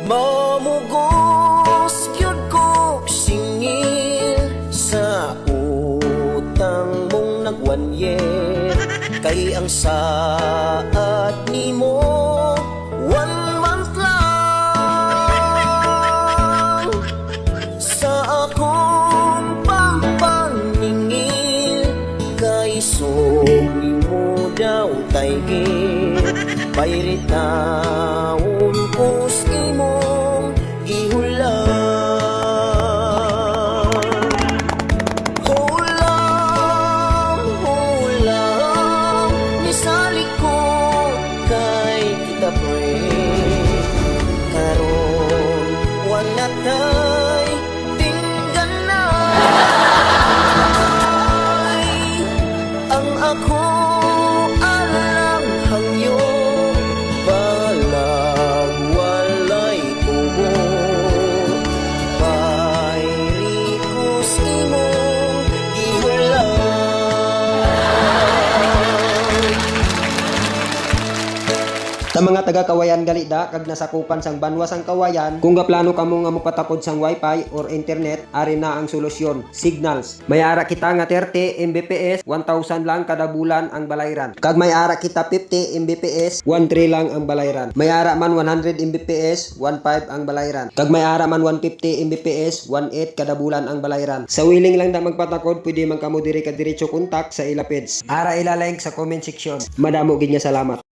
Mamugos gyud ko singil sa utang mong nagwanye, kay ang saad nimo 1 month lang. Sa akong pampaningil, kay sugi mo daw taygin, pairitaon ko sa imong gihulang. Hulang ni sa likod kay kita pre, karon wala tay tingganay. Ang ako alang hangyo, balag walay tubo, pairi ko sa imong gihulang. Sa mga taga-Kawayan galida kag nasakupan sang banwa sang Kawayan, kung gaplano kamo nga mopatakod sang wifi or internet, ari na ang solusyon, Signals. May ara kita nga 30 Mbps, 1,000 lang kada bulan ang balayran. Kag may ara kita 50 Mbps, 1,300 lang ang balayran. May ara man 100 Mbps, 1,500 ang balayran. Kag may ara man 150 Mbps, 1,800 kada bulan ang balayran. Sa willing lang na magpatakod, pwede man kamo diri ka diretso kontak sa ila page. Ara ila link sa comment section. Madamo gid nga salamat.